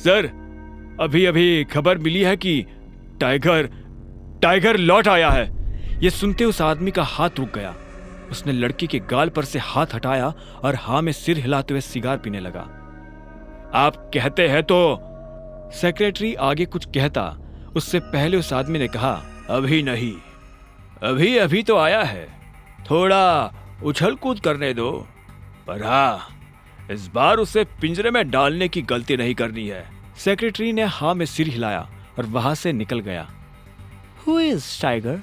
Sir, अभी अभी खबर मिली है कि टाइगर लौट आया है। यह सुनते उस आदमी का हाथ रुक गया। उसने लड़की के गाल पर से हाथ हटाया और हाँ में सिर हिलाते हुए सिगार पीने लगा। आप कहते हैं तो? सेक्रेटरी आगे कुछ कहता, उससे पहले उस आदमी ने कहा, अभी नहीं, अभी अभी तो आया है, थोड़ा उछल कूद करने दो, पर हाँ, इस बार उसे पिंजरे में डालने की गलती नहीं करनी है। सेक्रेटरी ने हाँ में सिर हिलाया और वहां से निकल गया। Who is Tiger?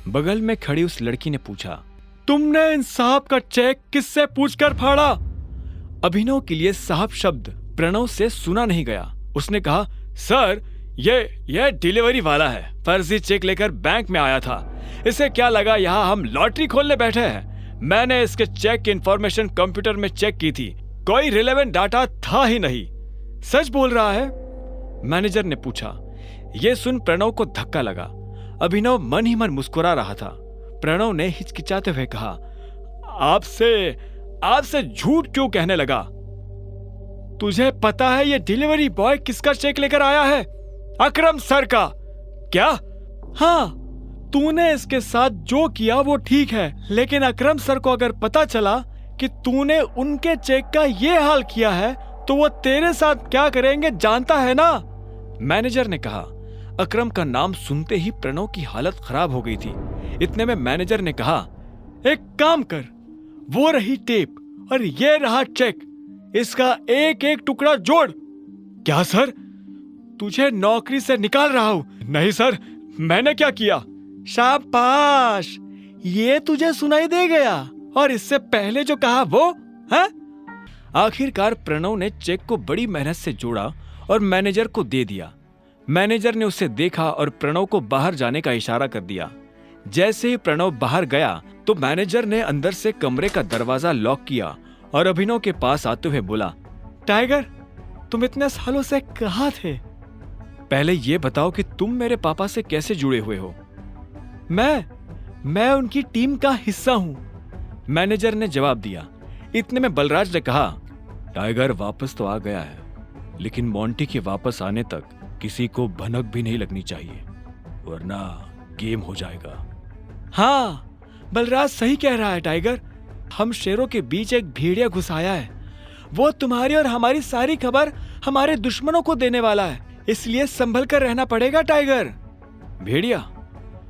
बगल में खड़ी उस लड़की ने पूछा। तुमने इन साहब का चेक किससे पूछकर फाड़ा? अभिनव के लिए साहब शब्द प्रणव से सुना नहीं गया। उसने कहा, सर, ये डिलीवरी वाला है, फर्जी चेक लेकर बैंक में आया था। इसे क्या लगा यहाँ हम लॉटरी खोलने बैठे हैं? मैंने इसके चेक की इंफॉर्मेशन कंप्यूटर में चेक की थी, कोई रिलेवेंट डाटा था ही नहीं। सच बोल रहा है? मैनेजर ने पूछा। यह सुन प्रणव को धक्का लगा। अभिनव मन ही मन मुस्कुरा रहा था। प्रणव ने हिचकिचाते हुए कहा, आपसे झूठ क्यों कहने लगा? तुझे पता है ये डिलीवरी बॉय किसका चेक लेकर आया है? अकरम सर का। क्या? हाँ, तूने इसके साथ जो किया वो ठीक है, लेकिन अकरम सर को अगर पता चला कि तूने उनके चेक का ये हाल किया है तो वो तेरे साथ क्या करेंगे जानता है ना? मैनेजर ने कहा। अकरम का नाम सुनते ही प्रणव की हालत खराब हो गई थी। इतने में मैनेजर ने कहा, एक काम कर, वो रही टेप और ये रहा चेक, इसका एक एक टुकड़ा जोड़। क्या सर, तुझे नौकरी से निकाल रहा हूं? नहीं सर, मैंने क्या किया? शाबाश, ये तुझे सुनाई दे गया, और इससे पहले जो कहा वो है? आखिरकार प्रणव ने चेक को बड़ी मेहनत से जोड़ा और मैनेजर को दे दिया। मैनेजर ने उसे देखा और प्रणव को बाहर जाने का इशारा कर दिया। जैसे ही प्रणव बाहर गया तो मैनेजर ने अंदर से कमरे का दरवाजा लॉक किया और अभिनव के पास आते हुए बोला, टाइगर, तुम इतने सालों से कहाँ थे? पहले ये बताओ कि तुम मेरे पापा से कैसे जुड़े हुए हो? मैं उनकी टीम का हिस्सा हूं, मैनेजर ने जवाब दिया। इतने में बलराज ने कहा, टाइगर वापस तो आ गया है, लेकिन मोंटी के वापस आने तक किसी को भनक भी नहीं लगनी चाहिए, वरना गेम हो जाएगा। हाँ, बलराज सही कह रहा है टाइगर, हम शेरों के बीच एक भेड़िया घुस आया है। वो तुम्हारी और हमारी सारी खबर हमारे दुश्मनों को देने वाला है, इसलिए संभल कर रहना पड़ेगा टाइगर। भेड़िया?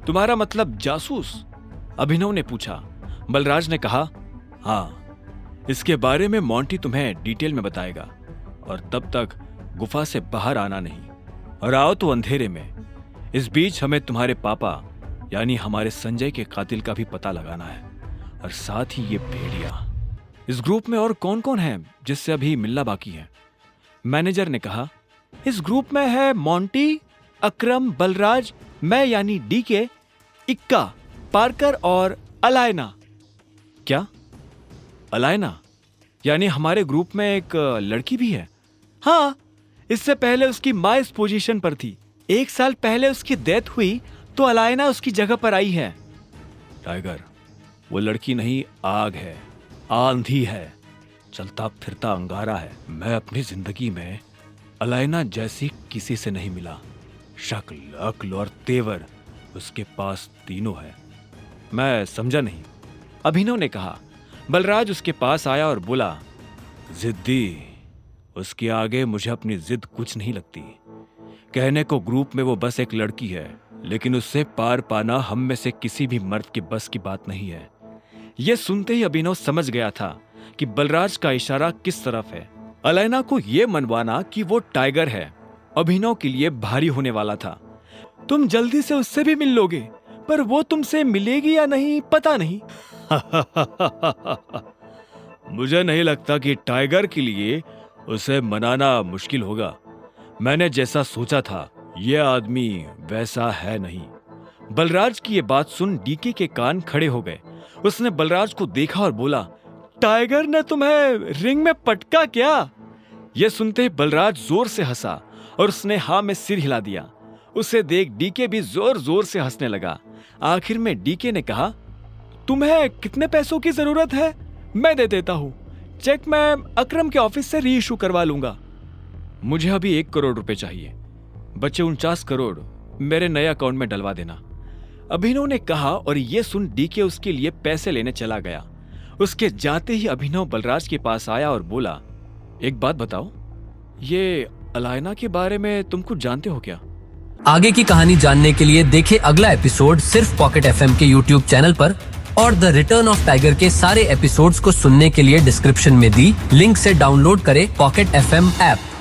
तुम्हारा मतलब जासूस? अभिनव ने पूछा। बलराज ने कहा, हाँ, इसके बारे में मोंटी तुम्हें डिटेल में बताएगा, और तब तक गुफा से बाहर आना नहीं, और आओ तो अंधेरे में। इस बीच हमें तुम्हारे पापा यानी हमारे संजय के कातिल का भी पता लगाना है, और साथ ही ये भेड़िया। इस ग्रुप में और कौन कौन है जिससे अभी मिलना बाकी है? मैनेजर ने कहा, इस ग्रुप में है मोंटी, अकरम, बलराज, मैं यानी डीके, इक्का, पार्कर और अलायना। क्या? अलायना? यानी हमारे ग्रुप में एक लड़की भी है? हाँ, इससे पहले उसकी माँ इस पोजीशन पर थी। 1 साल पहले उसकी डेथ हुई तो अलायना उसकी जगह पर आई है। टाइगर, वो लड़की नहीं, आग है, आंधी है, चलता फिरता अंगारा है। मैं अपनी जिंदगी में अलायना जैसी किसी से नहीं मिला। शक्ल, अक्ल और तेवर उसके पास तीनों है। मैं समझा नहीं, अभिनव ने कहा। बलराज उसके पास आया और बोला, जिद्दी, उसके आगे मुझे अपनी जिद कुछ नहीं लगती। कहने को ग्रुप में वो बस एक लड़की है, लेकिन उससे पार पाना हम में से किसी भी मर्द के बस की बात नहीं है। यह सुनते ही अभिनव समझ गया था कि बलराज का इशारा किस तरफ है। अलायना को यह मनवाना कि वो टाइगर है अभिनव के लिए भारी होने वाला था। तुम जल्दी से उससे भी मिल लोगे, पर वो तुमसे मिलेगी या नहीं पता नहीं। मुझे नहीं लगता कि टाइगर के लिए उसे मनाना मुश्किल होगा। मैंने जैसा सोचा था यह आदमी वैसा है नहीं। बलराज की यह बात सुन डीके के कान खड़े हो गए। उसने बलराज को देखा और बोला, टाइगर ने तुम्हें रिंग में पटका क्या? यह सुनते ही बलराज जोर से हंसा और उसने हाँ में सिर हिला दिया। उसे देख डीके भी जोर जोर से हंसने लगा। आखिर में डीके ने कहा, तुम्हें कितने पैसों की जरूरत है? मैं दे देता हूं। चेक मैं अकरम के ऑफिस से री इशू करवा लूंगा। मुझे अभी 1 करोड़ रुपए चाहिए, बचे 49 करोड़ मेरे नए अकाउंट में डलवा देना। अभिनव ने कहा और ये सुन डीके उसके लिए पैसे लेने चला गया। उसके जाते ही अभिनव बलराज के पास आया और बोला, एक बात बताओ, ये अलायना के बारे में तुम कुछ जानते हो क्या? आगे की कहानी जानने के लिए देखें अगला एपिसोड सिर्फ पॉकेट एफएम के यूट्यूब चैनल पर, और द रिटर्न ऑफ टाइगर के सारे एपिसोड्स को सुनने के लिए डिस्क्रिप्शन में दी लिंक से डाउनलोड करें पॉकेट एफएम ऐप।